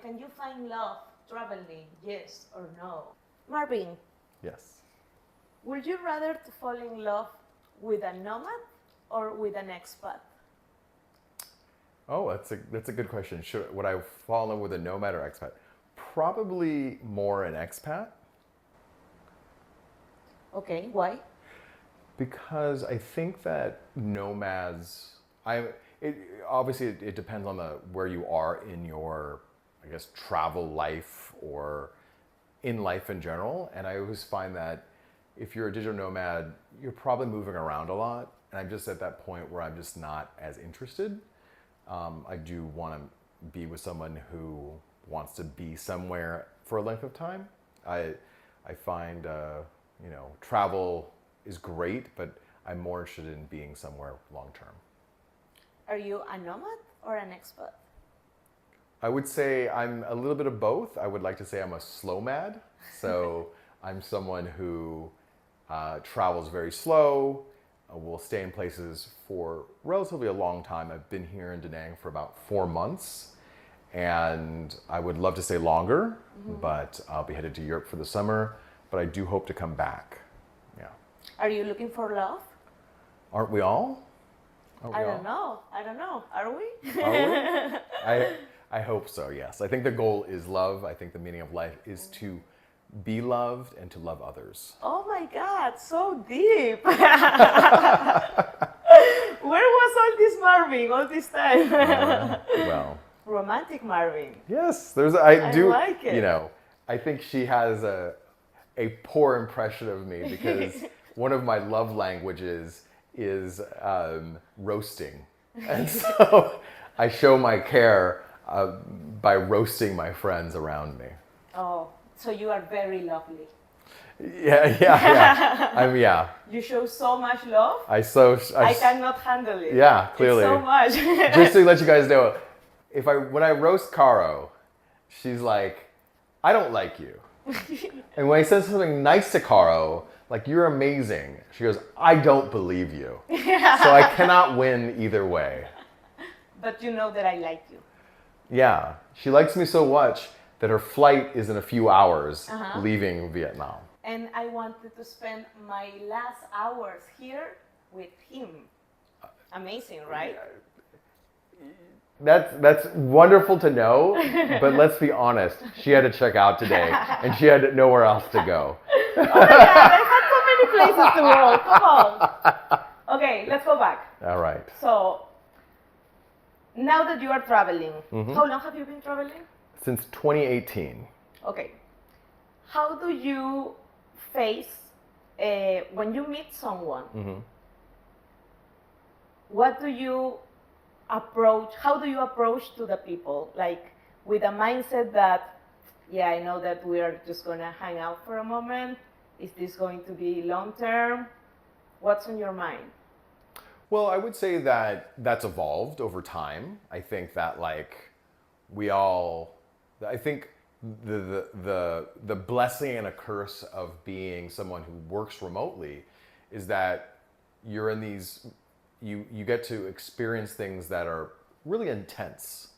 can you find love traveling? Yes or no? Marvin, Yes. would you rather to fall in love with a nomad or with an expat? Oh, that's a good question. Would I fall in love with a nomad or expat? Probably more an expat. Okay, why? Because I think that nomads, it, obviously it depends on where you are in your, I guess, travel life or in life in general. And I always find that if you're a digital nomad, you're probably moving around a lot. And I'm just at that point where I'm just not as interested. I do want to be with someone who wants to be somewhere for a length of time. I find, travel is great, but I'm more interested in being somewhere long term. Are you a nomad or an expat? I would say I'm a little bit of both. I would like to say I'm a slow mad. So I'm someone who travels very slow, will stay in places for relatively a long time. I've been here in Da Nang for about 4 months, and I would love to stay longer, but I'll be headed to Europe for the summer, but I do hope to come back. Yeah. Are you looking for love? Aren't we all? I don't know. Are we? Are we? I hope so, yes. I think the goal is love. I think the meaning of life is to be loved and to love others. Oh my God, so deep. Where was all this Marvin all this time? Well, Romantic Marvin. yes, I like it. I think she has a poor impression of me because one of my love languages is roasting. And so I show my care by roasting my friends around me. Oh, so you are very lovely. Yeah. Yeah. You show so much love. I cannot handle it. Yeah, clearly. It's so much. Just to let you guys know, when I roast Caro, she's like, I don't like you. And when I say something nice to Caro, like, you're amazing, she goes, I don't believe you. So I cannot win either way. But you know that I like you. Yeah. She likes me so much that her flight is in a few hours leaving Vietnam. And I wanted to spend my last hours here with him. Amazing, right? That's wonderful to know, but let's be honest. She had to check out today, and she had nowhere else to go. Oh my God, I had so many places to go. Come on. Okay, let's go back. All right. So, now that you are traveling, how long have you been traveling? Since 2018. Okay. How do you face when you meet someone? What do you approach? How do you approach to the people? Like, with a mindset that, yeah, I know that we are just gonna hang out for a moment. Is this going to be long term? What's on your mind? Well, I would say that that's evolved over time. I think that, like, I think the blessing and a curse of being someone who works remotely is that you're in these, you get to experience things that are really intense,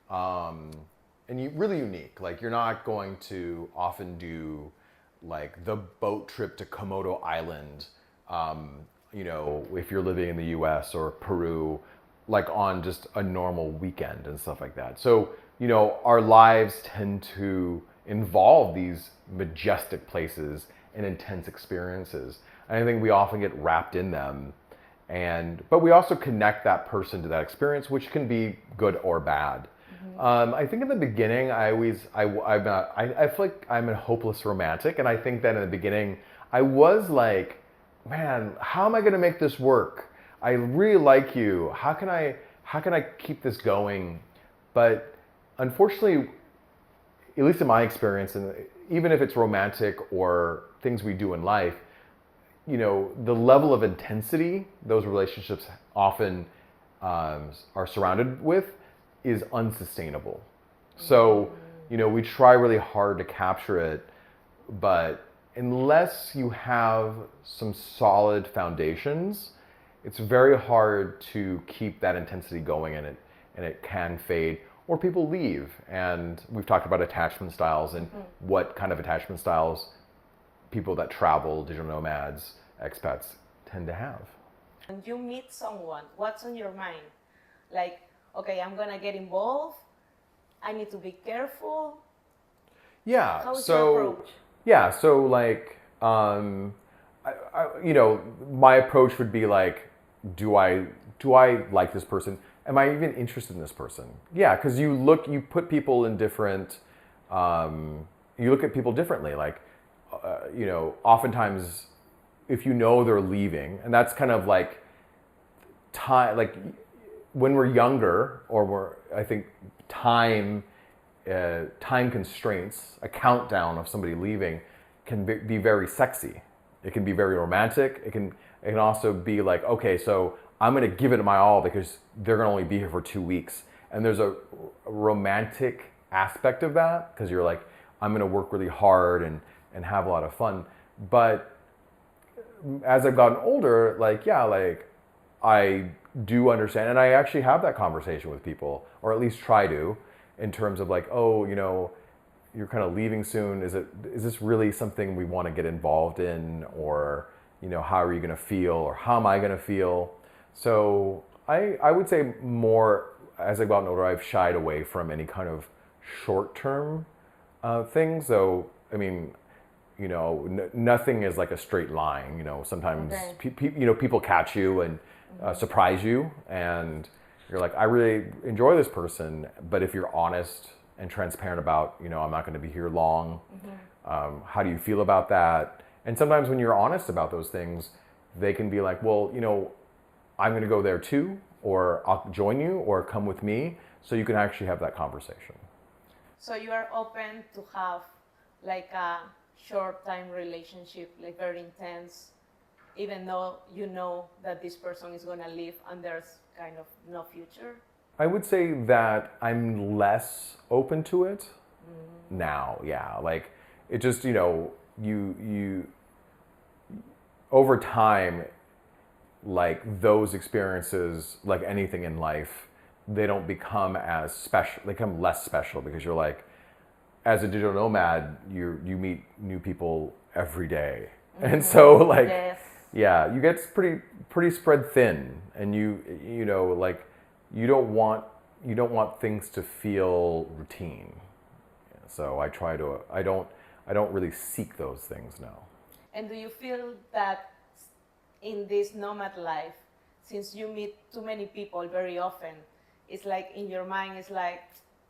and really unique. Like, you're not going to often do like the boat trip to Komodo Island, if you're living in the US or Peru, like on just a normal weekend and stuff like that. So, our lives tend to involve these majestic places and intense experiences. And I think we often get wrapped in them. But we also connect that person to that experience, which can be good or bad. I think in the beginning, I feel like I'm a hopeless romantic. And I think that in the beginning, I was like, man, how am I going to make this work? I really like you. How can I keep this going? But unfortunately, at least in my experience, and even if it's romantic or things we do in life, the level of intensity those relationships often are surrounded with is unsustainable. So, we try really hard to capture it, but unless you have some solid foundations, it's very hard to keep that intensity going, and it can fade. or people leave. And we've talked about attachment styles and what kind of attachment styles people that travel, digital nomads, expats tend to have. When you meet someone, what's on your mind? Like, okay, I'm gonna get involved. I need to be careful. Yeah. How's your approach? Yeah. So like, my approach would be like, do I like this person? Am I even interested in this person? Yeah, because you put people in different, you look at people differently. Like, oftentimes, if you know they're leaving, and that's kind of like time, like when we're younger, or I think time constraints, a countdown of somebody leaving can be very sexy. It can be very romantic. It can also be like, okay, so I'm going to give it my all because they're going to only be here for 2 weeks. And there's a romantic aspect of that because you're like, I'm going to work really hard and have a lot of fun. But as I've gotten older, like, yeah, like I do understand, and I actually have that conversation with people, or at least try to, in terms of like, oh, you're kind of leaving soon. Is this really something we want to get involved in, or how are you going to feel, or how am I going to feel? So I would say more as I've gotten older, I've shied away from any kind of short-term things. So I mean, nothing is like a straight line. Sometimes people catch you and surprise you, and you're like, I really enjoy this person, but if you're honest and transparent about, I'm not going to be here long. How do you feel about that? And sometimes when you're honest about those things, they can be like, well, I'm going to go there too, or I'll join you, or come with me, so you can actually have that conversation. So you are open to have like a short time relationship, like very intense, even though you know that this person is going to leave and there's kind of no future? I would say that I'm less open to it now. Yeah, like it just you over time, like those experiences, like anything in life, they don't become as special. They become less special because you're like, as a digital nomad, you meet new people every day, and so like, yeah, you get pretty spread thin, and like. You don't want things to feel routine. So I don't really seek those things now. And do you feel that in this nomad life, since you meet too many people very often, it's like in your mind, it's like,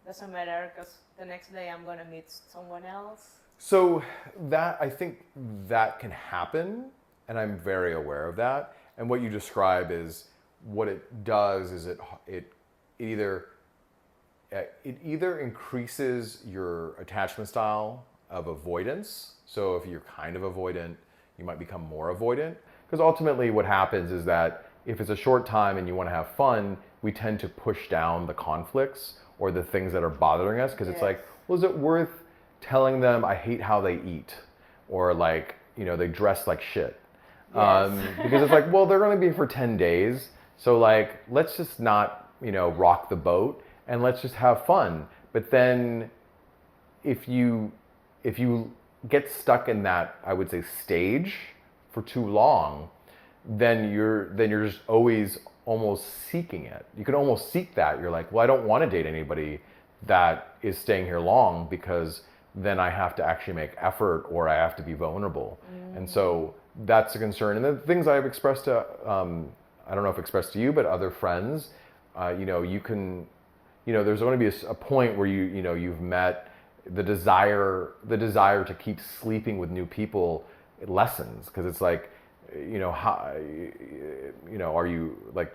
doesn't matter because the next day I'm going to meet someone else? So I think that can happen, and I'm very aware of that. And what you describe is, what it does is it either increases your attachment style of avoidance. So if you're kind of avoidant, you might become more avoidant. Because ultimately what happens is that if it's a short time and you want to have fun, we tend to push down the conflicts or the things that are bothering us. Because it's like, well, is it worth telling them I hate how they eat? Or like, they dress like shit. Because it's like, well, they're going to be here for 10 days. So like, let's just not, rock the boat, and let's just have fun. But then if you get stuck in that, I would say, stage for too long, then you're just always almost seeking it. You can almost seek that. You're like, well, I don't want to date anybody that is staying here long, because then I have to actually make effort, or I have to be vulnerable. And so that's a concern. And the things I've expressed to, I don't know if expressed to you, but other friends, you can, there's going to be a point where you've met the desire to keep sleeping with new people. It lessens, because it's like, how, are you like,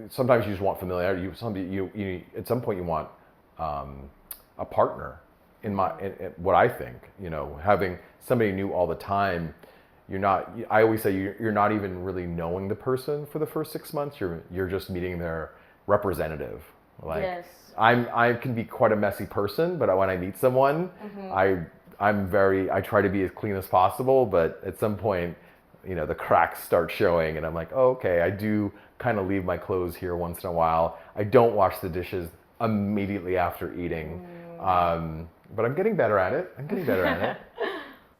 sometimes you just want familiarity. You at some point you want a partner. In what I think, having somebody new all the time, I always say you're not even really knowing the person for the first 6 months. You're just meeting their representative. Like, I can be quite a messy person, but when I meet someone, I try to be as clean as possible. But at some point, the cracks start showing, and I'm like, oh, okay, I do kind of leave my clothes here once in a while. I don't wash the dishes immediately after eating. But I'm getting better at it.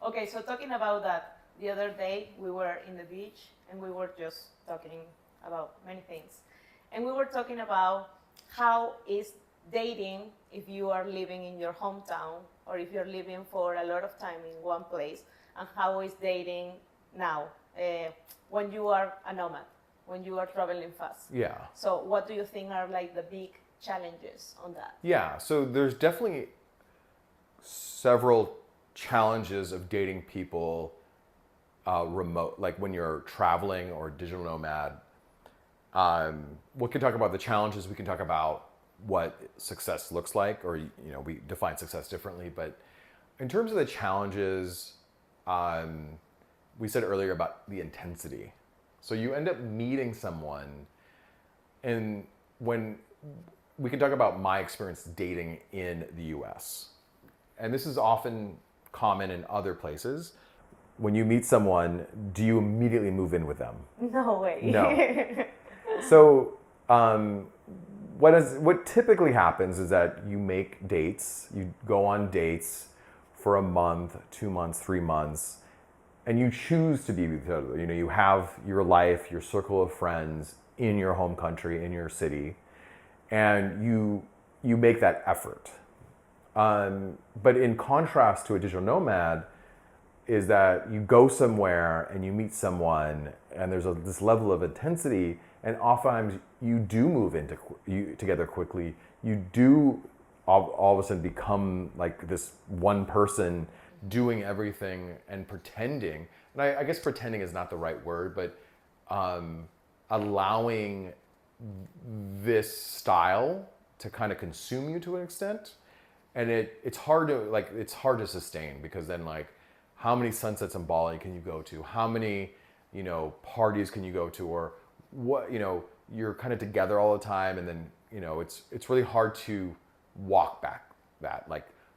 Okay, so talking about that, the other day we were in the beach and we were just talking about many things. And we were talking about how is dating if you are living in your hometown or if you're living for a lot of time in one place, and how is dating now when you are a nomad, when you are traveling fast. Yeah. So what do you think are like the big challenges on that? Yeah, so there's definitely several challenges of dating people remote, like when you're traveling or digital nomad. We can talk about the challenges. We can talk about what success looks like, or we define success differently. But in terms of the challenges, we said earlier about the intensity. So you end up meeting someone, and when we can talk about my experience dating in the U.S., and this is often common in other places. When you meet someone, do you immediately move in with them? No way. No. So what typically happens is that you make dates, you go on dates for a month, 2 months, 3 months, and you choose to be with each other. You have your life, your circle of friends in your home country, in your city, and you make that effort. But in contrast to a digital nomad, is that you go somewhere and you meet someone and there's this level of intensity, and oftentimes you do move together quickly. You do all of a sudden become like this one person doing everything and pretending. And I guess pretending is not the right word, but allowing this style to kind of consume you to an extent. And it's hard to sustain, because then how many sunsets in Bali can you go to? How many, parties can you go to? Or what, you're kind of together all the time, and then, it's really hard to walk back that.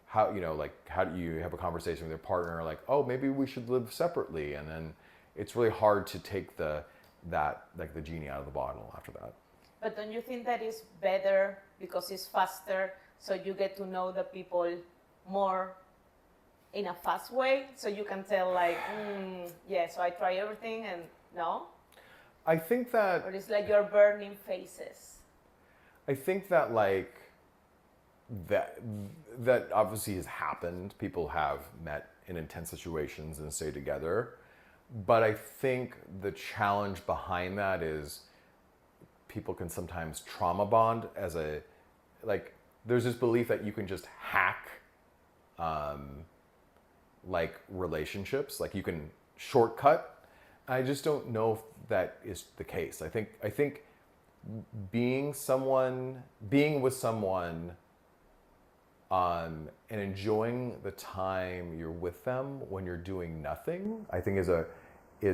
How do you have a conversation with your partner? Oh, maybe we should live separately. And then it's really hard to take the genie out of the bottle after that. But don't you think that is better because it's faster, so you get to know the people more in a fast way, so you can tell yeah, so I try everything and no? I think that... Or it's like you're burning phases. I think that that obviously has happened. People have met in intense situations and stayed together. But I think the challenge behind that is people can sometimes trauma bond as there's this belief that you can just hack relationships, you can shortcut. I just don't know if that is the case. I think being with someone and enjoying the time you're with them when you're doing nothing, I think is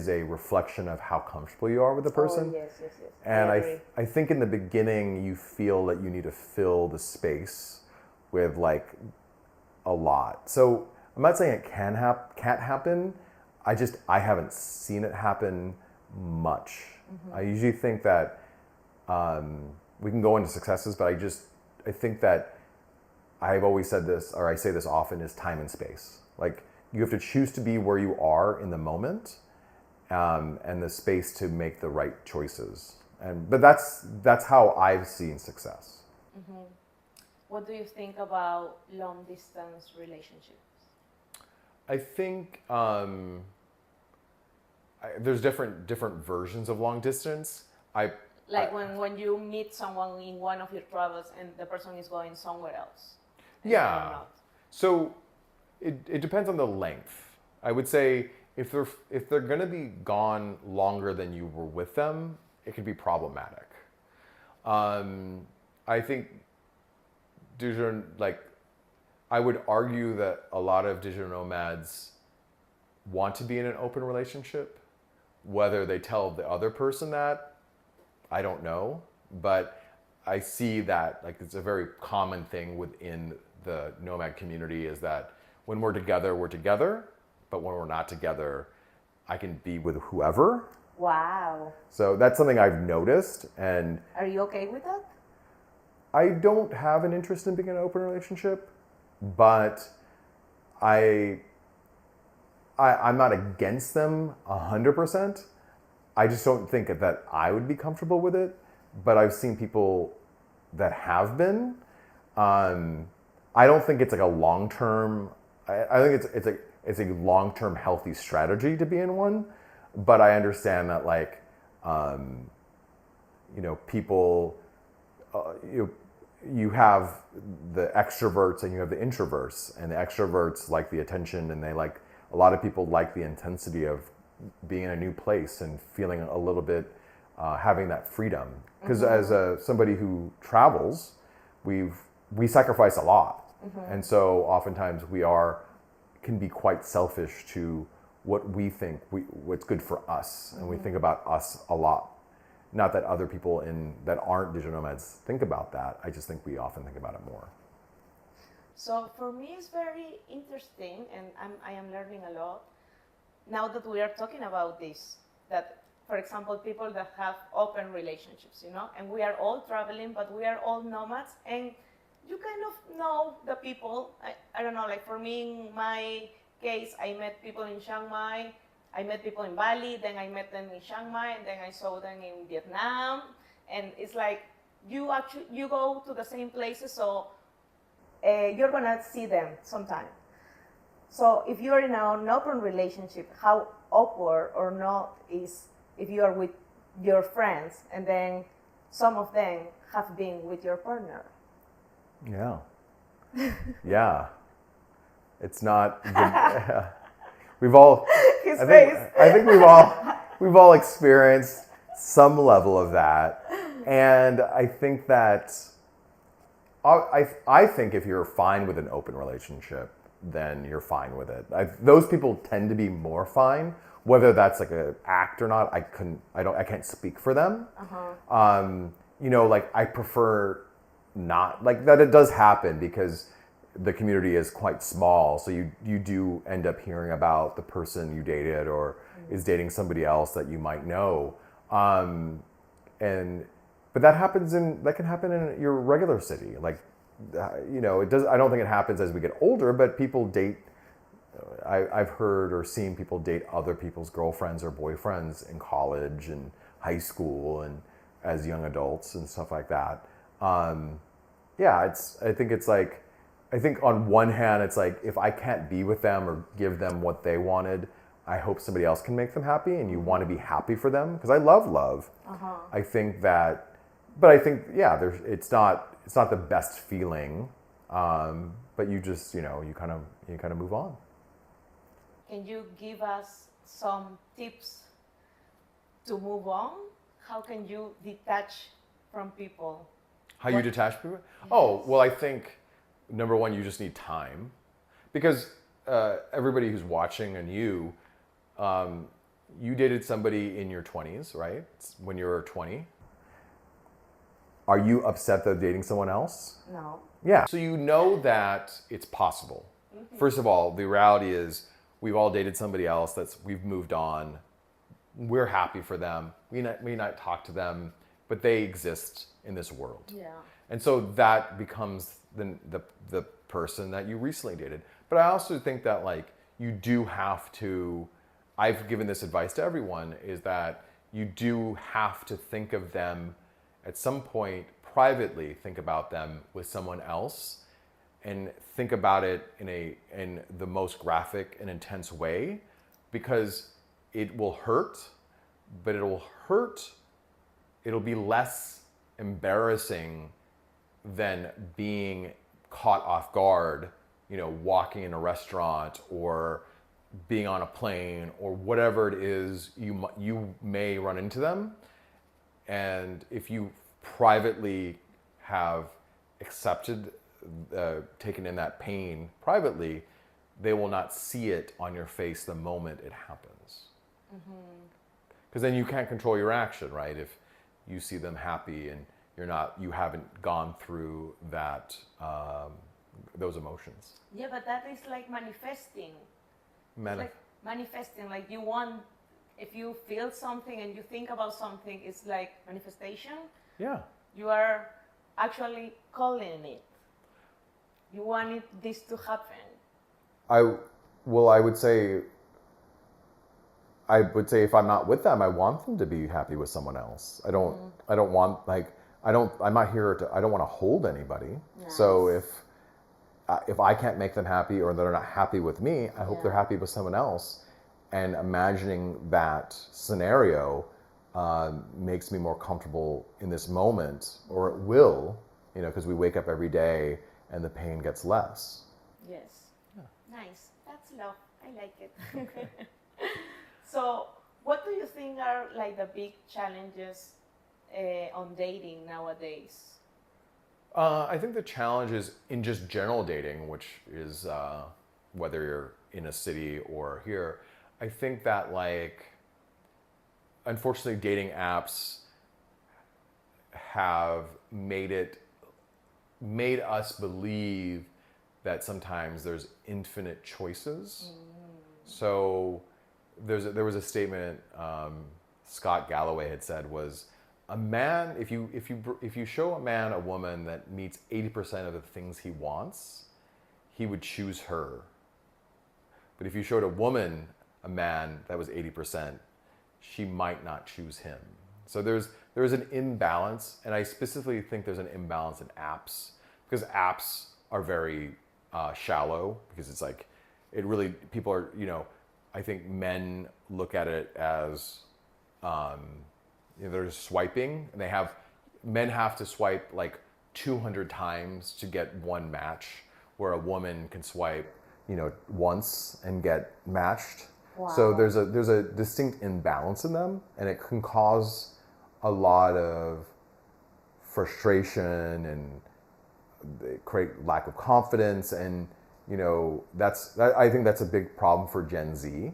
a reflection of how comfortable you are with the person. Oh, yes. And I think in the beginning you feel that you need to fill the space with a lot. So I'm not saying it can't happen. I haven't seen it happen much. Mm-hmm. I usually think that we can go into successes, but I think that I've always said this, or I say this often, is time and space. You have to choose to be where you are in the moment, and the space to make the right choices. But that's how I've seen success. Mm-hmm. What do you think about long distance relationships? I think there's different versions of long distance. When you meet someone in one of your travels and the person is going somewhere else. Yeah. So it depends on the length. I would say if they're going to be gone longer than you were with them, it can be problematic. I think I would argue that a lot of digital nomads want to be in an open relationship. Whether they tell the other person that, I don't know. But I see that it's a very common thing within the nomad community, is that when we're together, but when we're not together, I can be with whoever. Wow. So that's something I've noticed. And are you okay with that? I don't have an interest in being in an open relationship, but I'm not against them 100%. I just don't think that I would be comfortable with it. But I've seen people that have been. I don't think it's like a long term. I think it's a long term healthy strategy to be in one. But I understand that like, people. You have the extroverts and you have the introverts, and the extroverts like the attention, and a lot of people like the intensity of being in a new place and feeling a little bit, having that freedom. Because as somebody who travels, we sacrifice a lot, and so oftentimes can be quite selfish to what we think what's good for us, and we think about us a lot. Not that other people that aren't digital nomads think about that. I just think we often think about it more. So for me, it's very interesting, and I am learning a lot now that we are talking about this. That, for example, people that have open relationships, and we are all traveling, but we are all nomads, and you kind of know the people. I don't know, like for me, in my case, I met people in Chiang Mai. I met people in Bali, then I met them in Chiang Mai, and then I saw them in Vietnam. And it's like you go to the same places, so you're gonna see them sometime. So if you're in an open relationship, how awkward or not is if you are with your friends and then some of them have been with your partner. Yeah. Yeah. It's not. We've all. I think we've all experienced some level of that, and I think that I think if you're fine with an open relationship, then you're fine with it. Those people tend to be more fine, whether that's like an act or not. I can't speak for them. Like I prefer not like that. It does happen because the community is quite small, so you do end up hearing about the person you dated or is dating somebody else that you might know, but that can happen in your regular city. Like, it does. I don't think it happens as we get older, but people date. I've heard or seen people date other people's girlfriends or boyfriends in college and high school and as young adults and stuff like that. I think on one hand, it's like, if I can't be with them or give them what they wanted, I hope somebody else can make them happy, and you want to be happy for them, because I love love. I think that, but I think, it's not the best feeling, but you just, you kind of move on. Can you give us some tips to move on? How can you detach from people? How you detach from people? Yes. Oh, well, I think number one, you just need time, because everybody who's watching and you dated somebody in your 20s, right? When you were 20. Are you upset that dating someone else? No. Yeah. So you know that it's possible. First of all, the reality is we've all dated somebody else we've moved on. We're happy for them. We may not talk to them, but they exist in this world. Yeah. And so that becomes the person that you recently dated. But I also think that you do have to, I've given this advice to everyone, is that you do have to think of them at some point privately, think about them with someone else, and think about it in the most graphic and intense way, because it will hurt, but it'll be less embarrassing than being caught off guard, walking in a restaurant or being on a plane or whatever it is, you may run into them. And if you privately have accepted, taken in that pain privately, they will not see it on your face the moment it happens. Because then you can't control your action, right? If you see them happy and you haven't gone through that, those emotions. Yeah, but that is like manifesting. Manifesting, like you want, if you feel something and you think about something, it's like manifestation. Yeah. You are actually calling it? You wanted this to happen. I would say if I'm not with them, I want them to be happy with someone else. I don't want I'm not here to, I don't want to hold anybody. Nice. So if I can't make them happy or they're not happy with me, I hope they're happy with someone else. And imagining that scenario makes me more comfortable in this moment, or it will, because we wake up every day and the pain gets less. Yes. Yeah. Nice. That's love. I like it. So, what do you think are like the big challenges on dating nowadays? I think the challenge is in just general dating, which is whether you're in a city or here. I think that unfortunately, dating apps have made us believe that sometimes there's infinite choices. So there was a statement Scott Galloway had said was, a man, if you show a man a woman that meets 80% of the things he wants, he would choose her. But if you showed a woman a man that was 80%, she might not choose him. So there's an imbalance, and I specifically think there's an imbalance in apps, because apps are very shallow, because it's like, it really, people are, I think men look at it as, they're just swiping, and men have to swipe like 200 times to get one match, where a woman can swipe, once and get matched. Wow. So there's a distinct imbalance in them, and it can cause a lot of frustration and create lack of confidence, and I think that's a big problem for Gen Z.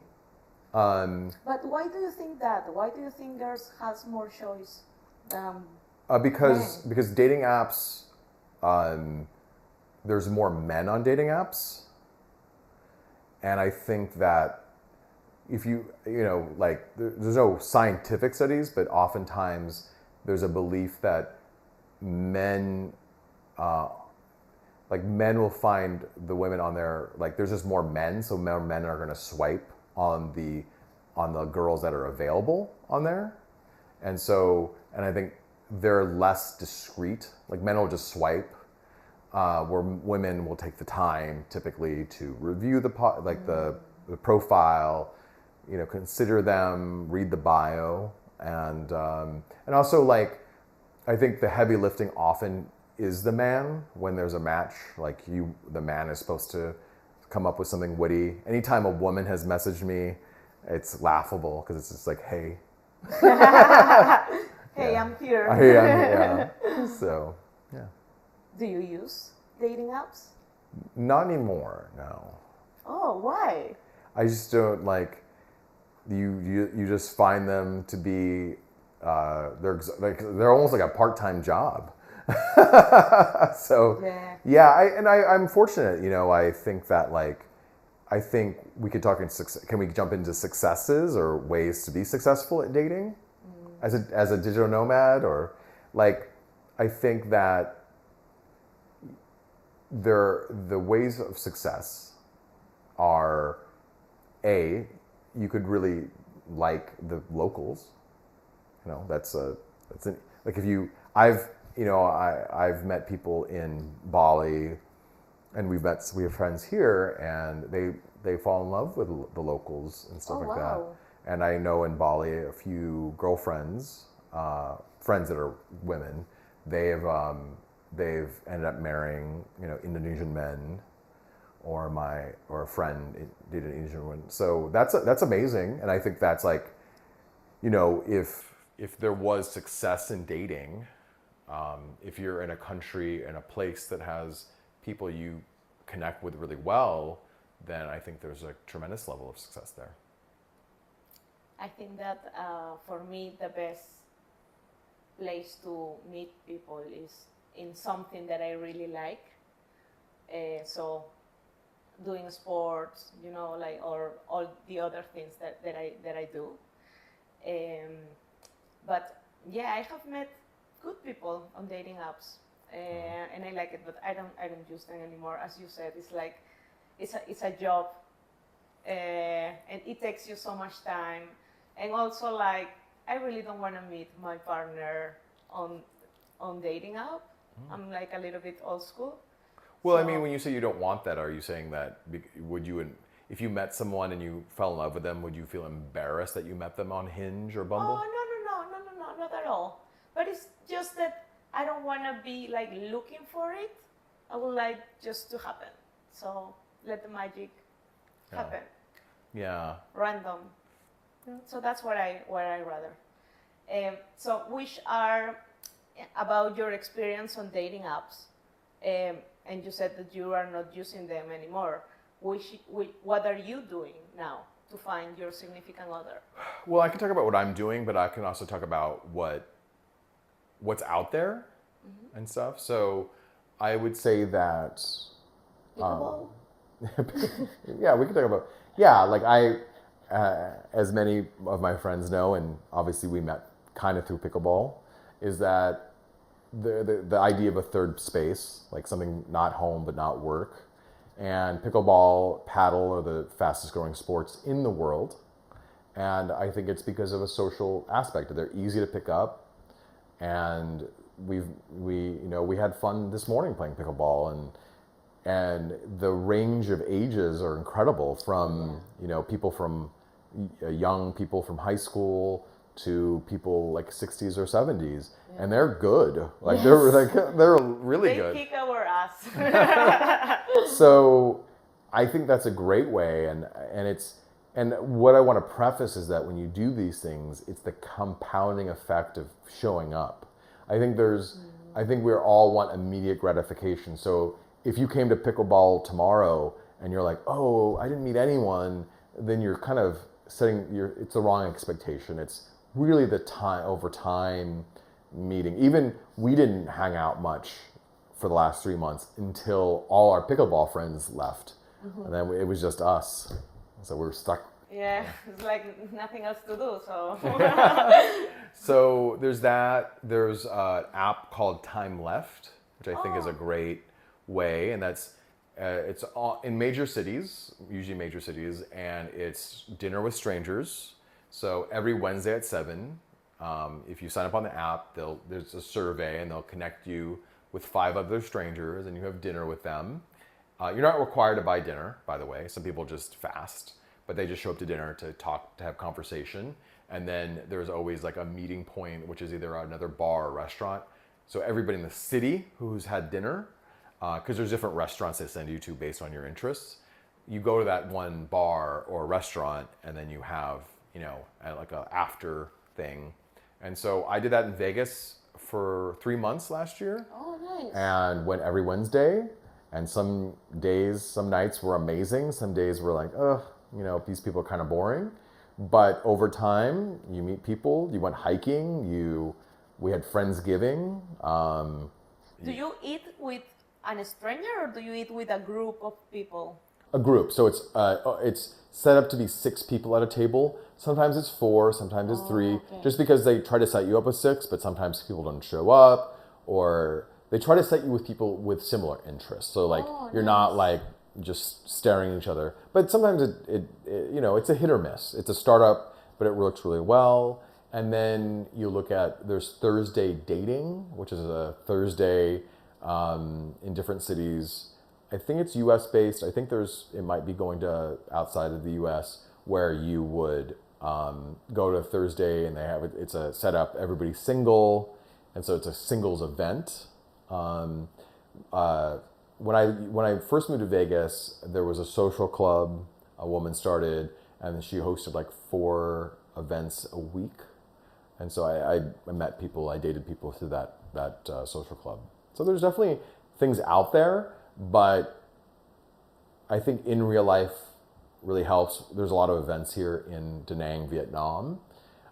But why do you think that? Why do you think girls has more choice than because men? Dating apps, there's more men on dating apps, and I think that if there's no scientific studies, but oftentimes there's a belief that men will find the women on there, there's just more men, so more men are going to swipe on the girls that are available on there, and I think they're less discreet. Men will just swipe, where women will take the time typically to review the profile, consider them, read the bio, and also I think the heavy lifting often is the man when there's a match. The man is supposed to come up with something witty. Anytime a woman has messaged me, it's laughable, because it's just like, hey. Hey, yeah. I'm here. Hey, I'm here. So, yeah. Do you use dating apps? Not anymore, no. Oh, why? I just don't you just find them to be they're almost like a part-time job. So I'm fortunate, I think that I think we could talk can we jump into successes or ways to be successful at dating as a digital nomad, or I think that the ways of success are, you could really like the locals. I've met people in Bali, and we have friends here, and they fall in love with the locals and stuff that. And I know in Bali a few girlfriends, friends that are women, they've ended up marrying Indonesian men, or a friend dated an Asian woman. So that's amazing, and I think that's if there was success in dating, if you're in a country, in a place that has people you connect with really well, then I think there's a tremendous level of success there. I think that for me the best place to meet people is in something that I really like. So doing sports, or all the other things that I do. But yeah, I have met good people on dating apps. and I like it, but I don't use them anymore. As you said, it's like it's a job, and it takes you so much time, and also like I really don't want to meet my partner on dating app. I'm like a little bit old school. Well, I So- mean, when you say you don't want that, are you saying that would you, if you met someone and you fell in love with them, would you feel embarrassed that you met them on Hinge or Bumble? Oh, no, not at all. But it's just that I don't want to be like looking for it. I would like just to happen. So let the magic Yeah. happen, Yeah. random. So that's what I rather. So which are about your experience on dating apps, and you said that you are not using them anymore. What are you doing now to find your significant other? Well, I can talk about what I'm doing, but I can also talk about what's out there and stuff. So I would say that Pickleball? yeah, we can talk about like as many of my friends know, and obviously we met kind of through pickleball, is that the idea of a third space, like something not home but not work, and pickleball, paddle are the fastest growing sports in the world, and I think it's because of a social aspect. They're easy to pick up, and we had fun this morning playing pickleball, and the range of ages are incredible, from people from young people from high school to people like 60s or 70s, and they're good. Like they're really They good. kick our ass. So I think that's a great way, and what I want to preface is that when you do these things, it's the compounding effect of showing up. I think we all want immediate gratification. So if you came to pickleball tomorrow and you're like, oh, I didn't meet anyone, then you're kind of it's the wrong expectation. It's really the time meeting. Even we didn't hang out much for the last 3 months until all our pickleball friends left. And then it was just us. So we're stuck. Yeah, it's like nothing else to do, so. So there's that. There's an app called Time Left, which I think is a great way, and that's it's in major cities, usually major cities, and it's dinner with strangers. So every Wednesday at 7, if you sign up on the app, there's a survey, and they'll connect you with 5 other strangers, and you have dinner with them. You're not required to buy dinner, by the way. Some people just fast, but they just show up to dinner to talk, to have conversation. And then there's always like a meeting point, which is either another bar or restaurant. So everybody in the city who's had dinner, because there's different restaurants they send you to based on your interests, you go to that one bar or restaurant, and then you have, like a after thing. And so I did that in Vegas for 3 months last year. Oh, nice. And went every Wednesday. And some nights were amazing. Some days were like, these people are kind of boring. But over time, you meet people. You went hiking. We had Friendsgiving. Do you eat with a stranger, or do you eat with a group of people? A group. So it's set up to be 6 people at a table. Sometimes it's 4, sometimes it's 3. okay. Just because they try to set you up with 6, but sometimes people don't show up, or they try to set you with people with similar interests. So like you're not like just staring at each other. But sometimes it's a hit or miss. It's a startup, but it works really well. And then you look at, there's Thursday dating, which is a Thursday in different cities. I think it's US based. I think it might be going to outside of the US, where you would go to Thursday, and it's a setup, everybody's single. And so it's a singles event. When I first moved to Vegas, there was a social club a woman started, and she hosted like 4 events a week. And so I met people, I dated people through that social club. So there's definitely things out there, but I think in real life really helps. There's a lot of events here in Da Nang, Vietnam,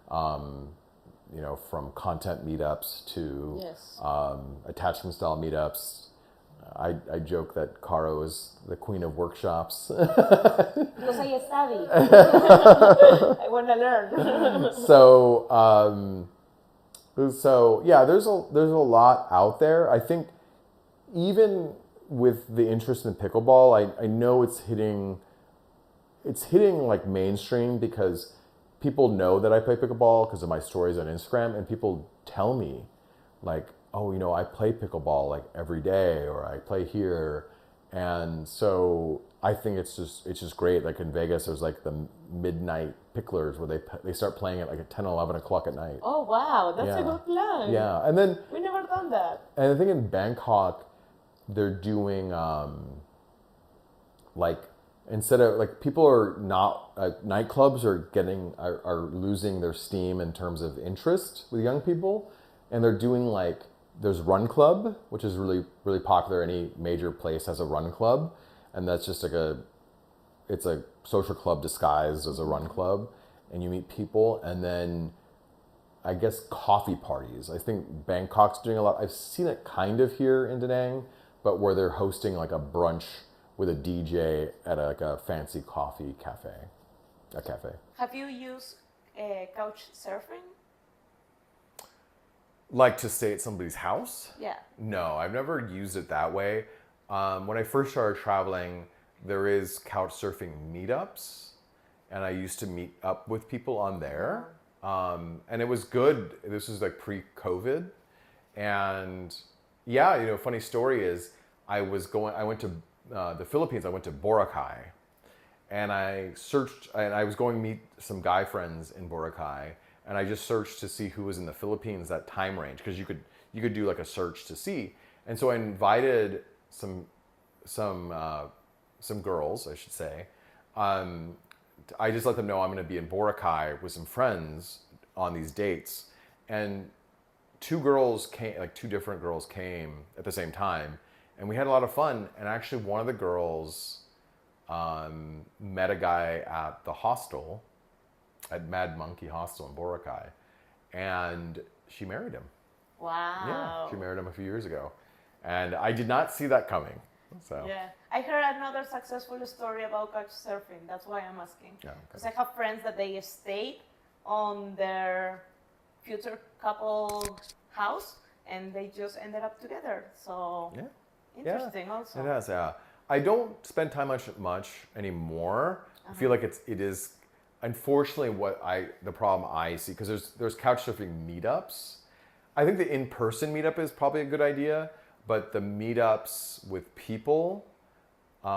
from content meetups to Yes. attachment style meetups. I joke that Caro is the queen of workshops. Because I study. I want to learn. So yeah, there's a lot out there. I think even with the interest in pickleball, I know it's hitting like mainstream because people know that I play pickleball because of my stories on Instagram, and people tell me like, oh, you know, I play pickleball like every day, or I play here. And so I think it's just great. Like in Vegas, there's like the midnight picklers where they start playing at like at 10, 11 o'clock at night. Oh, wow. That's a Yeah. good plan. Yeah. And then, We never done that. and I think in Bangkok, they're doing like, instead of like, people are not nightclubs are losing their steam in terms of interest with young people, and they're doing like, there's Run Club, which is really, really popular. Any major place has a Run Club, and that's just like it's a social club disguised as a run club, and you meet people. And then I guess coffee parties. I think Bangkok's doing a lot. I've seen it kind of here in Da Nang, but where they're hosting like a brunch with a DJ at like a fancy coffee cafe, a cafe. Have you used couch surfing? Like to stay at somebody's house? Yeah. No, I've never used it that way. When I first started traveling, there is couch surfing meetups, and I used to meet up with people on there. And it was good. This was like pre-COVID. And yeah, you know, funny story is I went to the Philippines. I went to Boracay, and I was going to meet some guy friends in Boracay, and I just searched to see who was in the Philippines that time range, because you could do like a search to see. And so I invited some girls, I should say. I just let them know I'm going to be in Boracay with some friends on these dates, and two different girls came at the same time, and we had a lot of fun. And actually, one of the girls met a guy at the hostel, at Mad Monkey Hostel in Boracay, and she married him. Wow. Yeah, she married him a few years ago, and I did not see that coming. So Yeah, I heard another successful story about couch surfing. That's why I'm asking. Yeah, okay. Because I have friends that they stayed on their future couple house, and they just ended up together. So yeah, interesting. Also. It has, yeah. I don't spend time much anymore. I feel like it is, unfortunately, the problem I see, because there's couch surfing meetups. I think the in-person meetup is probably a good idea, but the meetups with people, it's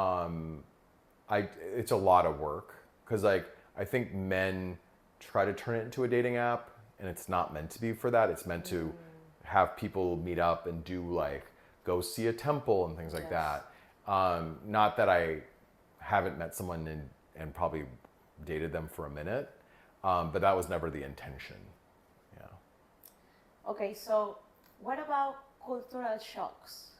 a lot of work, because like I think men try to turn it into a dating app, and it's not meant to be for that. It's meant to have people meet up and do like go see a temple and things like that. Not that I haven't met someone and probably dated them for a minute, but that was never the intention. Yeah. Okay, so what about cultural shocks?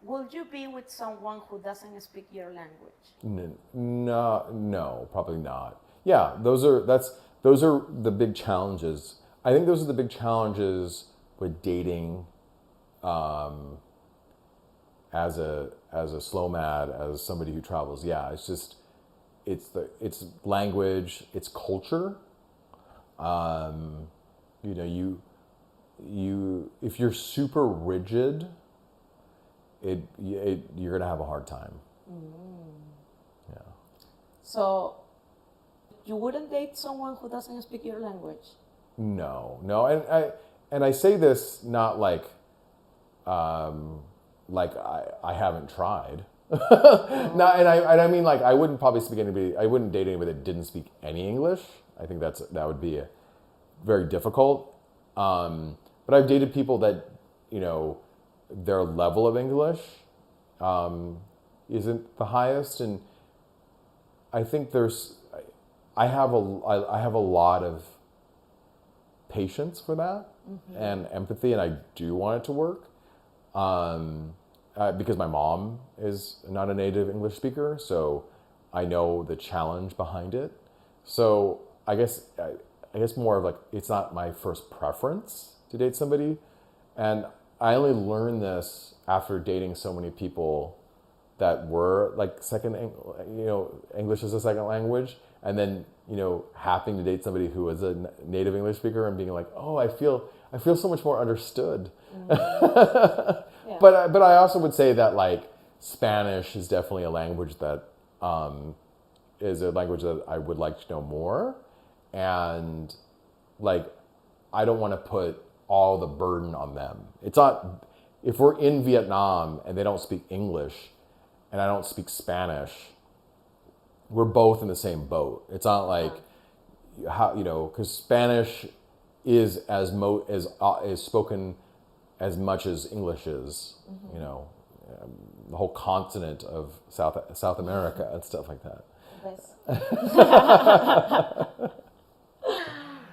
Would you be with someone who doesn't speak your language? No, probably not. Yeah, those are the big challenges. I think those are the big challenges with dating, as a slow mad, as somebody who travels. Yeah, it's language, it's culture. You know, you if you're super rigid, you're gonna have a hard time. Yeah. So you wouldn't date someone who doesn't speak your language? No, and I say this not like I haven't tried. No, and I mean, like, I wouldn't date anybody that didn't speak any English. I think that would be very difficult. But I've dated people that, you know, their level of English isn't the highest, and I think I have a lot of patience for that, and empathy, and I do want it to work. Because my mom is not a native English speaker, so I know the challenge behind it. So I guess more of like, it's not my first preference to date somebody, and I only learned this after dating so many people that were like English as a second language, and then, you know, happening to date somebody who was a native English speaker and being like, oh, I feel I feel so much more understood. Yeah. But I also would say that like Spanish is definitely a language that is a language that I would like to know more, and like I don't want to put all the burden on them. It's not if we're in Vietnam and they don't speak English and I don't speak Spanish, we're both in the same boat. It's not like how because Spanish is is spoken as much as English is. The whole continent of South America and stuff like that.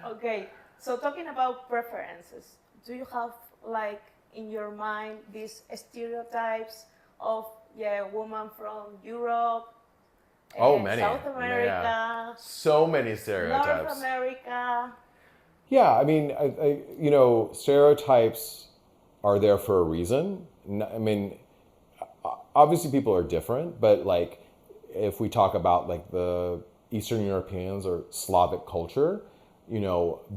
Okay, so talking about preferences, do you have like in your mind these stereotypes of woman from Europe, Many. South America, Yeah. So many stereotypes. North America? Yeah, I mean, stereotypes are there for a reason. I mean, obviously people are different, but like if we talk about like the Eastern Europeans or Slavic culture,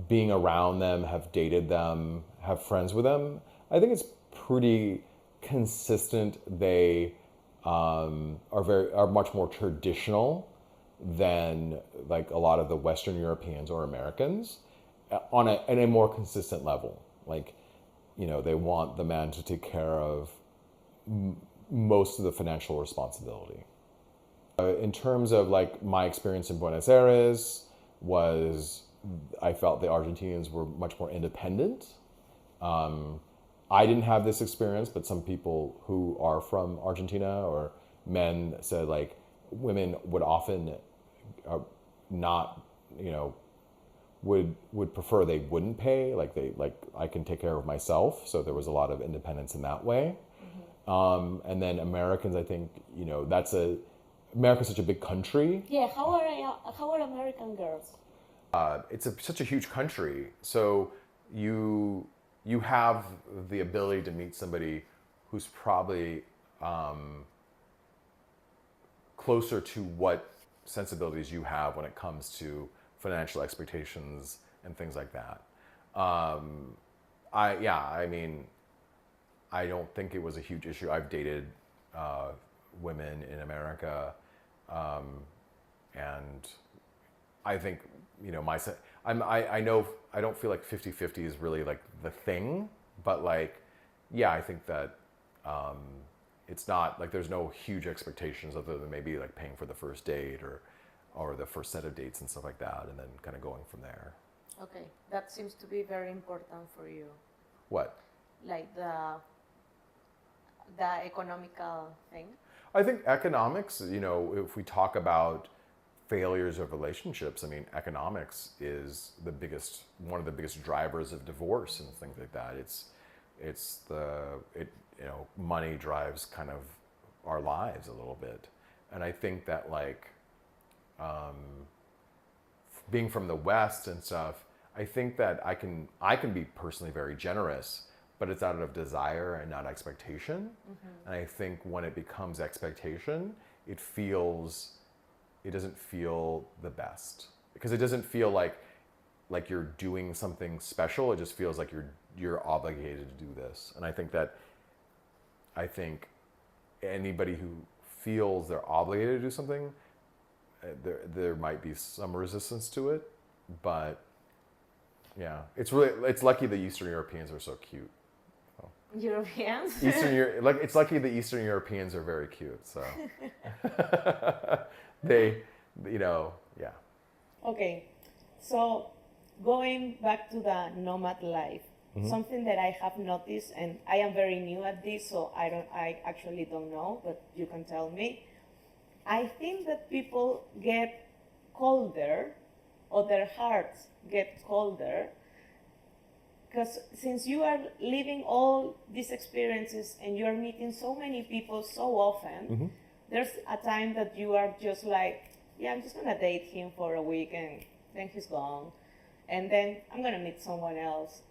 being around them, have dated them, have friends with them, I think it's pretty consistent. They are much more traditional than like a lot of the Western Europeans or Americans in a more consistent level. Like, they want the man to take care of most of the financial responsibility. In terms of like my experience in Buenos Aires I felt the Argentinians were much more independent. I didn't have this experience, but some people who are from Argentina or men said like women would often not, would prefer they wouldn't pay, like I can take care of myself. So there was a lot of independence in that way. And then Americans, I think, America's such a big country. Yeah, how are American girls? It's such a huge country, so you have the ability to meet somebody who's probably closer to what sensibilities you have when it comes to financial expectations and things like that. I don't think it was a huge issue. I've dated women in America, and I think I know I don't feel like 50-50 is really like the thing, but like I think that it's not like there's no huge expectations other than maybe like paying for the first date or the first set of dates and stuff like that, and then kind of going from there. Okay, that seems to be very important for you. What? Like the economical thing? I think economics, if we talk about failures of relationships, I mean, economics is one of the biggest drivers of divorce and things like that. Money drives kind of our lives a little bit. And I think that like, being from the West and stuff, I think that I can be personally very generous, but it's out of desire and not expectation. And I think when it becomes expectation, it doesn't feel the best, because it doesn't feel like you're doing something special. It just feels like you're obligated to do this. And I think anybody who feels they're obligated to do something, there might be some resistance to it, but yeah, it's lucky the Eastern Europeans are so cute. Europeans? It's lucky the Eastern Europeans are very cute, so they, yeah. Okay, so going back to the nomad life, something that I have noticed, and I am very new at this, so I actually don't know, but you can tell me. I think that people get colder, or their hearts get colder, because since you are living all these experiences and you're meeting so many people so often, there's a time that you are just like, I'm just gonna date him for a week and then he's gone, and then I'm gonna meet someone else.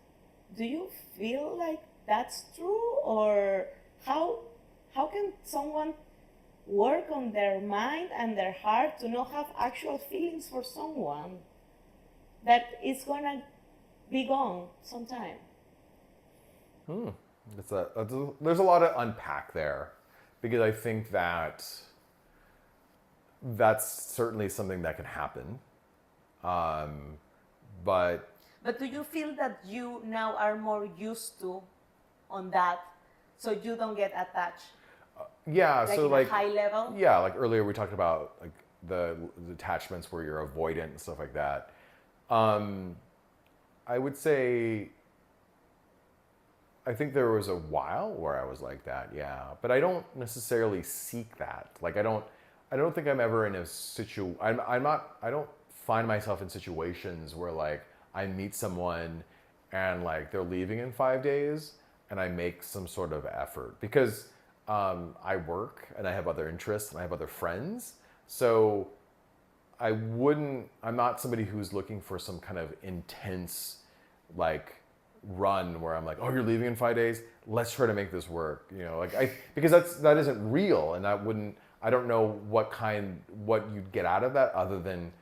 Do you feel like that's true, or how can someone work on their mind and their heart to not have actual feelings for someone that is gonna be gone sometime? There's a lot to unpack there, because I think that that's certainly something that can happen. But But do you feel that you now are more used to on that, so you don't get attached? yeah, Like so in a high level? yeah, like earlier we talked about like the attachments where you're avoidant and stuff like that. I would say I think there was a while where I was like that, yeah. But I don't necessarily seek that. Like I don't think I'm ever in a I'm not I don't find myself in situations where like I meet someone and like they're leaving in 5 days and I make some sort of effort, because I work and I have other interests and I have other friends. So I'm not somebody who's looking for some kind of intense like run where I'm like, oh, you're leaving in 5 days, let's try to make this work. Because that isn't real, and I don't know what you'd get out of that other than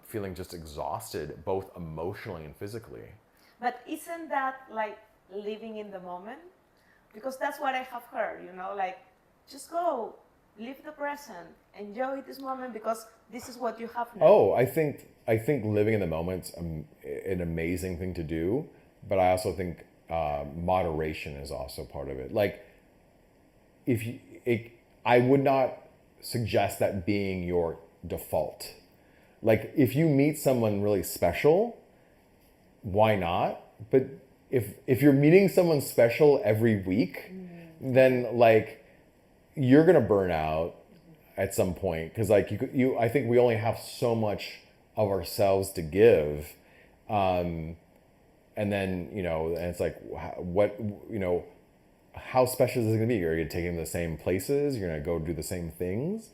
feeling just exhausted, both emotionally and physically. But isn't that like living in the moment? Because that's what I have heard, like just go, live the present, enjoy this moment because this is what you have now. Oh, I think living in the moment's an amazing thing to do, but I also think moderation is also part of it. Like, if you, it, I would not suggest that being your default. Like, if you meet someone really special, why not? But if you're meeting someone special every week, then like you're gonna burn out at some point, because like I think we only have so much of ourselves to give, and then and it's like what how special is it gonna be? You're gonna take them to the same places. You're gonna go do the same things.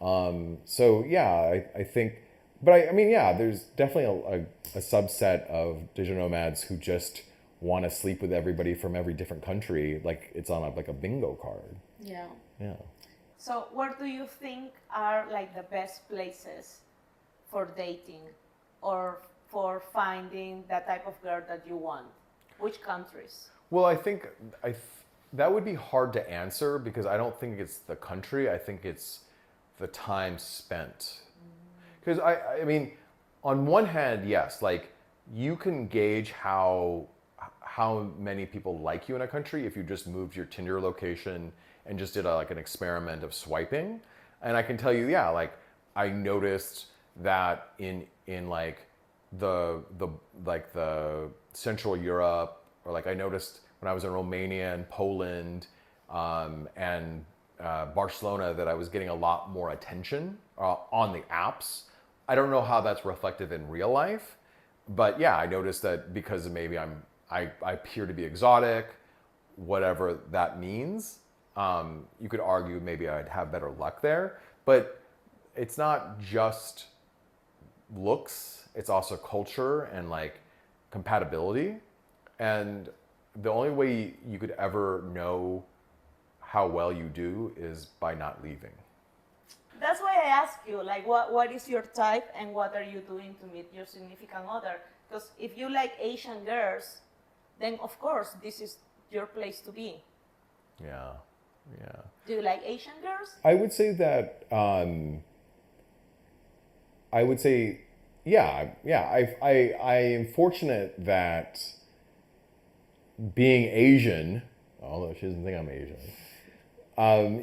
So yeah, I think, but I mean, yeah, there's definitely a subset of digital nomads who just want to sleep with everybody from every different country, like it's on like a bingo card. Yeah. Yeah. So where do you think are like the best places for dating or for finding that type of girl that you want? Which countries? Well, I think that would be hard to answer, because I don't think it's the country. I think it's the time spent. Because I mean, on one hand, yes, like you can gauge how many people like you in a country if you just moved your Tinder location and just did like an experiment of swiping. And I can tell you, yeah, like I noticed that in like the Central Europe, or like I noticed when I was in Romania and Poland, and Barcelona, that I was getting a lot more attention on the apps. I don't know how that's reflective in real life, but yeah, I noticed that because maybe I appear to be exotic, whatever that means. You could argue maybe I'd have better luck there, but it's not just looks, it's also culture and like compatibility. And the only way you could ever know how well you do is by not leaving. That's why I ask you, like, what is your type and what are you doing to meet your significant other? Because if you like Asian girls, then of course this is your place to be. Yeah, yeah. Do you like Asian girls? I would say that. I would say, yeah, yeah. I am fortunate that being Asian, although she doesn't think I'm Asian.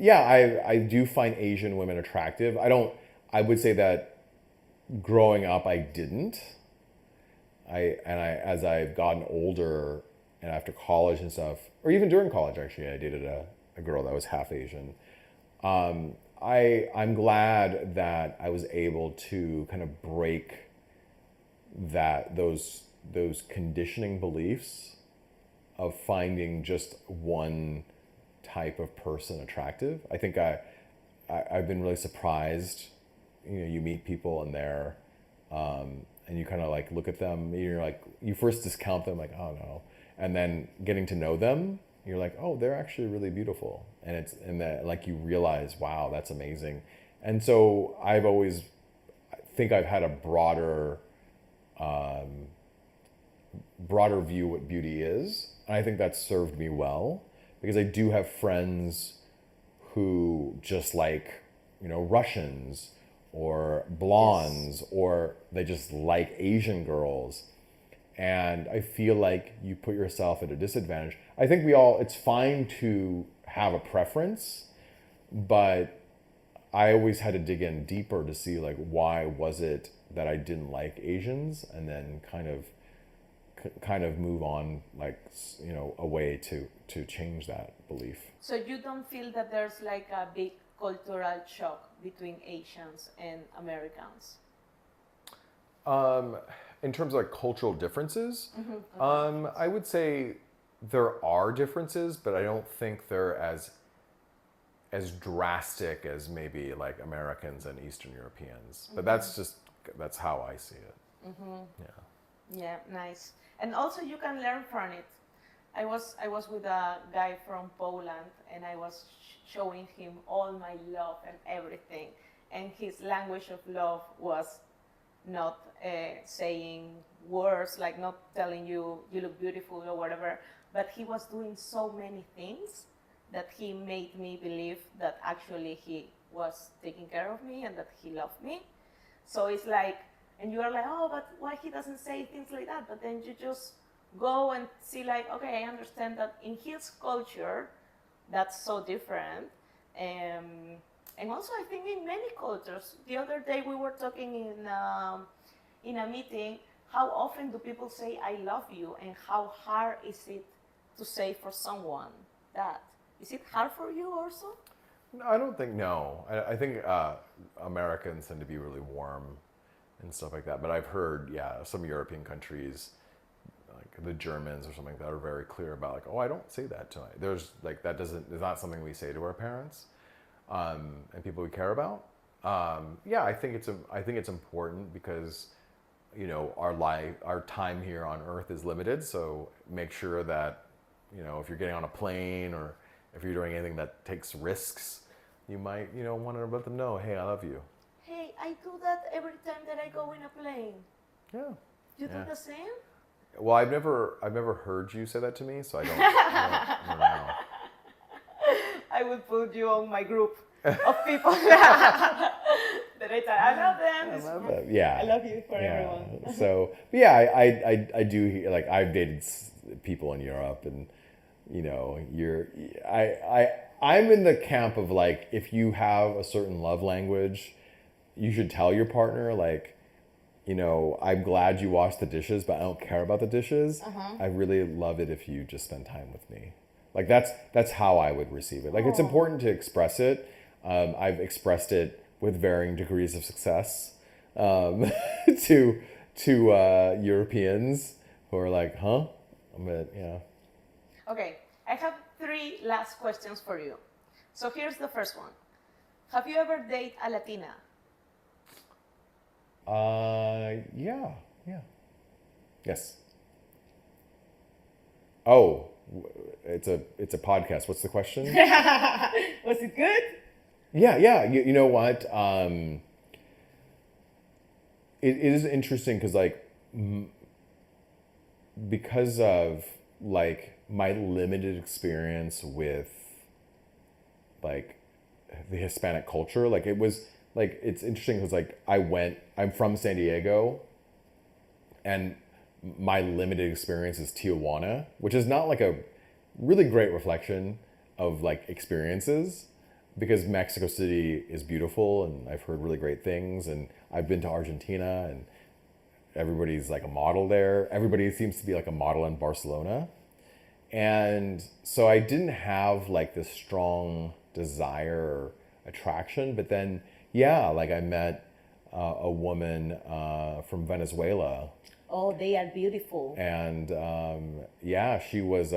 Yeah, I do find Asian women attractive. I would say that growing up I didn't. As I've gotten older and after college and stuff, or even during college actually, I dated a girl that was half Asian. I'm glad that I was able to kind of break those conditioning beliefs of finding just one type of person attractive. I think I've been really surprised. You meet people and they're and you kind of like look at them. You're like, you first discount them, like, oh no, and then getting to know them, you're like, oh, they're actually really beautiful, and that like you realize, wow, that's amazing. And so I think I've had a broader broader view what beauty is. And I think that's served me well because I do have friends who just like, Russians or blondes, or they just like Asian girls. And I feel like you put yourself at a disadvantage. I think it's fine to have a preference, but I always had to dig in deeper to see like, why was it that I didn't like Asians, and then kind of move on, like, a way to change that belief. So you don't feel that there's like a big cultural shock between Asians and Americans? In terms of like cultural differences, I would say there are differences, but I don't think they're as drastic as maybe like Americans and Eastern Europeans. But that's how I see it. Yeah. Yeah, nice. And also you can learn from it. I was with a guy from Poland, and I was showing him all my love and everything. And his language of love was not saying words, like not telling you look beautiful or whatever, but he was doing so many things that he made me believe that actually he was taking care of me and that he loved me. So it's like, and you are like, oh, but why he doesn't say things like that? But then you just go and see like, okay, I understand that in his culture, that's so different. And also I think in many cultures, the other day we were talking in a meeting, how often do people say, I love you, and how hard is it to say for someone that? Is it hard for you also? No, I don't think, no. I think Americans tend to be really warm and stuff like that. But I've heard, some European countries, like the Germans or something like that, are very clear about like, oh, I don't say that to my, there's like, it's not something we say to our parents and people we care about. I think it's important because, our time here on Earth is limited. So make sure that, if you're getting on a plane or if you're doing anything that takes risks, you might, want to let them know, hey, I love you. Hey, I do that every time that I go in a plane. Yeah. You do the same? Well, I've never heard you say that to me, so I don't know. I would put you on my group of people that I love them. I love them. Yeah. I love you for everyone. So, I do, like, I've dated people in Europe, and I'm in the camp of like, if you have a certain love language, you should tell your partner like, I'm glad you washed the dishes, but I don't care about the dishes. I really love it if you just spend time with me. Like that's how I would receive it. Like, it's important to express it. I've expressed it with varying degrees of success to Europeans who are like, huh? Okay, I have 3 last questions for you. So here's the first one. Have you ever dated a Latina? Yeah. Yes. Oh, it's a podcast. What's the question? Was it good? Yeah. You know what? It is interesting because like, because of like my limited experience with like the Hispanic culture, like it was like, it's interesting because like I'm from San Diego, and my limited experience is Tijuana, which is not like a really great reflection of like experiences, because Mexico City is beautiful and I've heard really great things, and I've been to Argentina and everybody's like a model there. Everybody seems to be like a model in Barcelona. And so I didn't have like this strong desire or attraction, but then like I met a woman from Venezuela. Oh, they are beautiful. And she was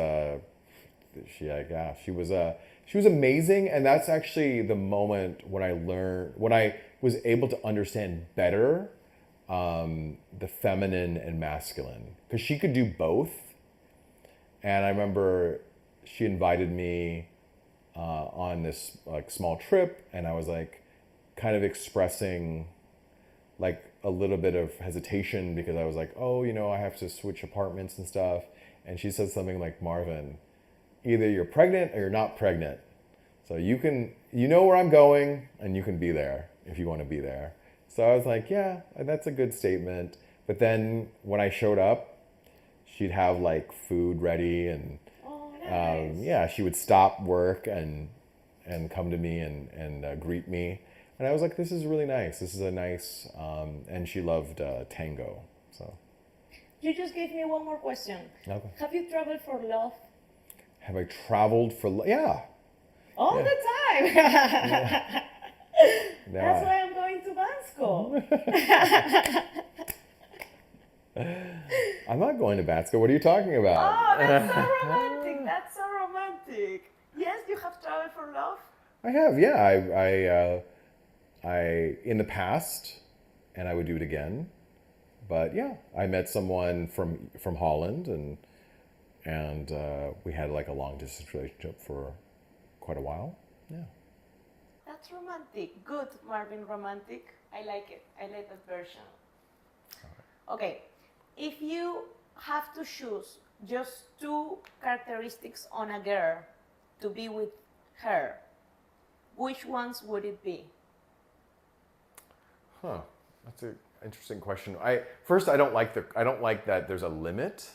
she was amazing. And that's actually the moment when I was able to understand better the feminine and masculine, because she could do both. And I remember she invited me on this like small trip, and I was like kind of expressing like a little bit of hesitation because I was like, oh, I have to switch apartments and stuff. And she said something like, Marvin, either you're pregnant or you're not pregnant. So you know where I'm going and you can be there if you want to be there. So I was like, yeah, that's a good statement. But then when I showed up, she'd have like food ready and Oh, nice. yeah, she would stop work and come to me and greet me. And I was like, this is really nice. This is a nice, and she loved tango. So You just gave me one more question. okay. Have you traveled for love? Have I traveled for? Yeah. All Yeah. the time. No, That's why I'm going to Bansko. I'm not going to Batsko. What are you talking about? Oh, that's so romantic. That's so romantic. Yes, you have traveled for love. I have, yeah. I in the past, and I would do it again. But yeah, I met someone from Holland, and we had like a long distance relationship for quite a while. Yeah. That's romantic. Good, Marvin, romantic. I like it. I like that version. Okay, if you have to choose just 2 characteristics on a girl to be with her, which ones would it be? Huh. That's an interesting question. I don't like that there's a limit.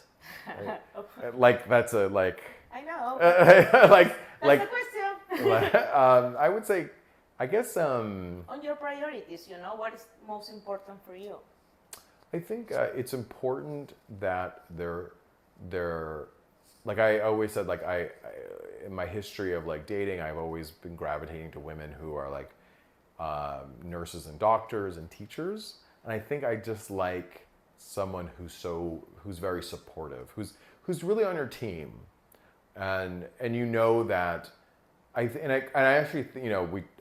Like that's a like I know. like That's the question. I would say, I guess On your priorities, what is most important for you? I think it's important that they're like I always said, like I in my history of like dating, I've always been gravitating to women who are like nurses and doctors and teachers, and I think I just like someone who's very supportive, who's really on your team, and that I actually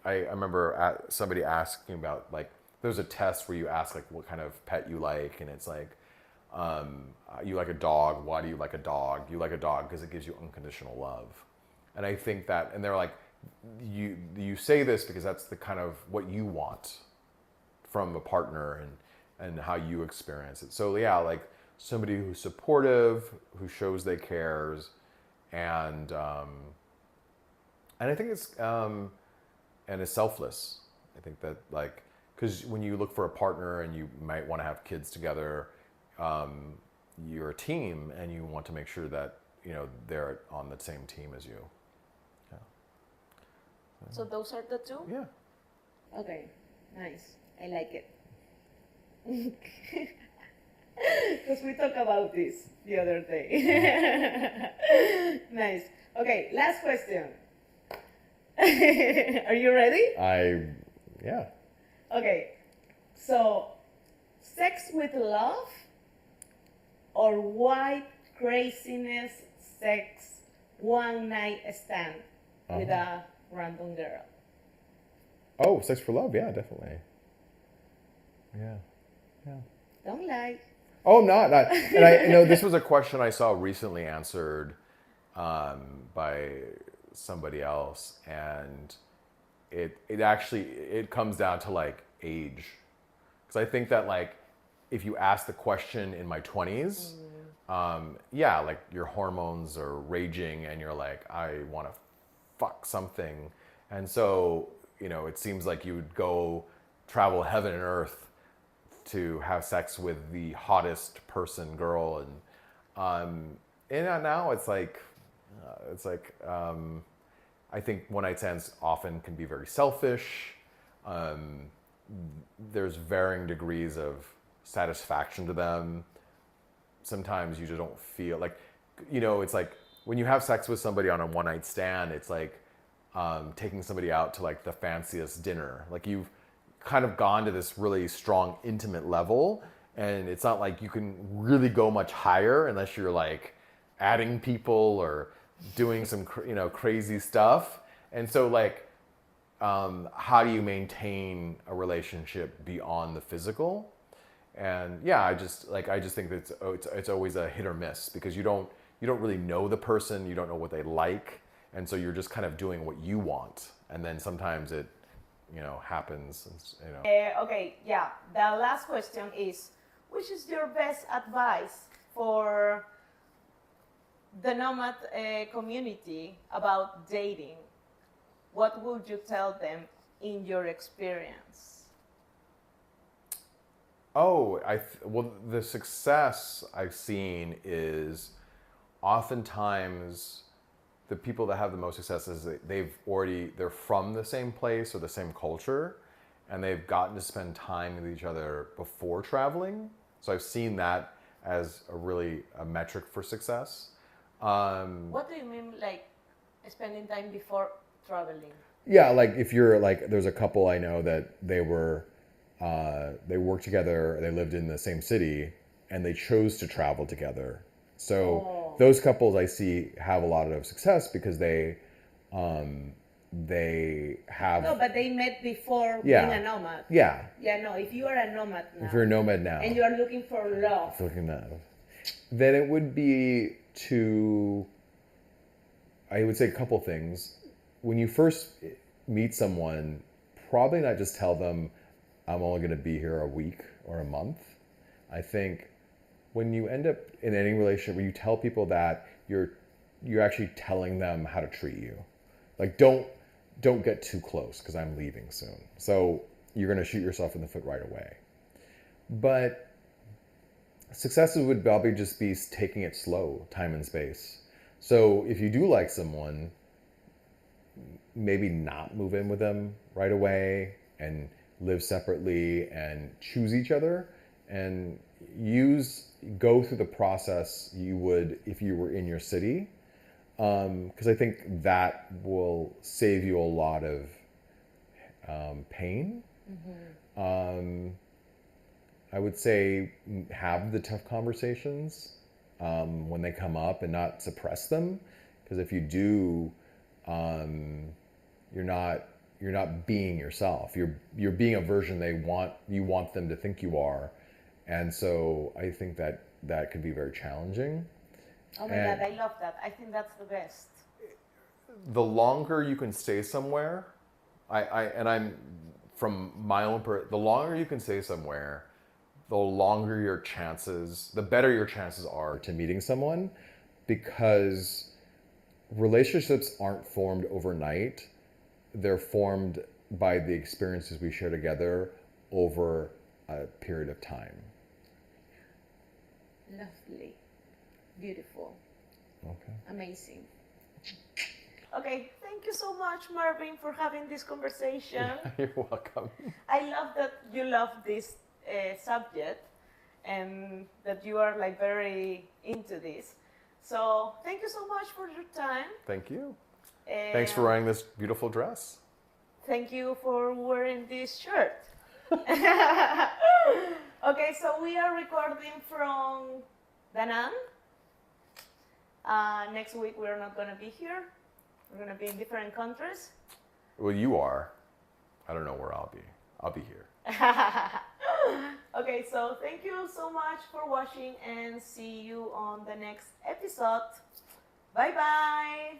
I remember somebody asking about like there's a test where you ask like what kind of pet you like, and it's like you like a dog. Why do you like a dog? You like a dog because it gives you unconditional love, and I think that, and they're like, you say this because that's the kind of what you want from a partner and how you experience it. So yeah, like somebody who's supportive, who shows they cares, and I think it's and is selfless. I think that like because when you look for a partner and you might want to have kids together, you're a team and you want to make sure that they're on the same team as you. Yeah. So those are the 2? Yeah. Okay, nice. I like it. Because we talked about this the other day. Nice. Okay, last question. Are you ready? Yeah. Okay, so sex with love or white craziness sex one night stand with a random girl? Oh, sex for love. Yeah, definitely. Yeah. Yeah. Don't lie. Oh, I'm not. And I know this was a question I saw recently answered by somebody else, and it actually comes down to like age, because I think that like if you ask the question in my 20s, yeah, like your hormones are raging and you're like, I want to fuck something, and so it seems like you would go travel heaven and earth to have sex with the hottest person, girl, and now it's like I think one night stands often can be very selfish. There's varying degrees of satisfaction to them. Sometimes you just don't feel like, it's like when you have sex with somebody on a one night stand, it's like taking somebody out to like the fanciest dinner. Like you've kind of gone to this really strong, intimate level, and it's not like you can really go much higher unless you're like adding people or doing some crazy stuff. And so like how do you maintain a relationship beyond the physical? And yeah, I just think that it's always a hit or miss, because you don't really know the person, you don't know what they like, and so you're just kind of doing what you want, and then sometimes it happens. And, Okay, yeah. The last question is, which is your best advice for the nomad community about dating? What would you tell them in your experience? Oh, well, the success I've seen is oftentimes the people that have the most success is they're from the same place or the same culture, and they've gotten to spend time with each other before traveling. So I've seen that as a metric for success. What do you mean, like spending time before traveling? Yeah, like if you're like, there's a couple I know that they worked together, they lived in the same city, and they chose to travel together. So those couples I see have a lot of success because they have. No, but they met before Yeah. being a nomad. Yeah. Yeah, no, if you are a nomad now. If you're a nomad now. And you are looking for love. Then it would be I would say a couple things. When you first meet someone, probably not just tell them, I'm only going to be here a week or a month. I think when you end up in any relationship, when you tell people that, you're actually telling them how to treat you. Like, don't get too close because I'm leaving soon. So you're going to shoot yourself in the foot right away. But successes would probably just be taking it slow, time and space. So if you do like someone, maybe not move in with them right away and live separately and choose each other and go through the process you would if you were in your city. Because I think that will save you a lot of pain. Mm-hmm. I would say have the tough conversations when they come up and not suppress them. Because if you do, you're not being yourself. You're being a version you want them to think you are, and so I think that could be very challenging. Oh my God, I love that. I think that's the best. The longer you can stay somewhere, I'm from my own the longer you can stay somewhere, the better your chances are to meeting someone, because relationships aren't formed overnight. They're formed by the experiences we share together over a period of time. Lovely. Beautiful. Okay. Amazing. Okay, thank you so much, Marvin, for having this conversation. You're welcome. I love that you love this subject and that you are like very into this. So thank you so much for your time. Thank you. Thanks for wearing this beautiful dress. Thank you for wearing this shirt. Okay, so we are recording from Da Nang. Next week we're not going to be here. We're going to be in different countries. Well, you are. I don't know where I'll be. I'll be here. Okay, so thank you so much for watching and see you on the next episode. Bye bye.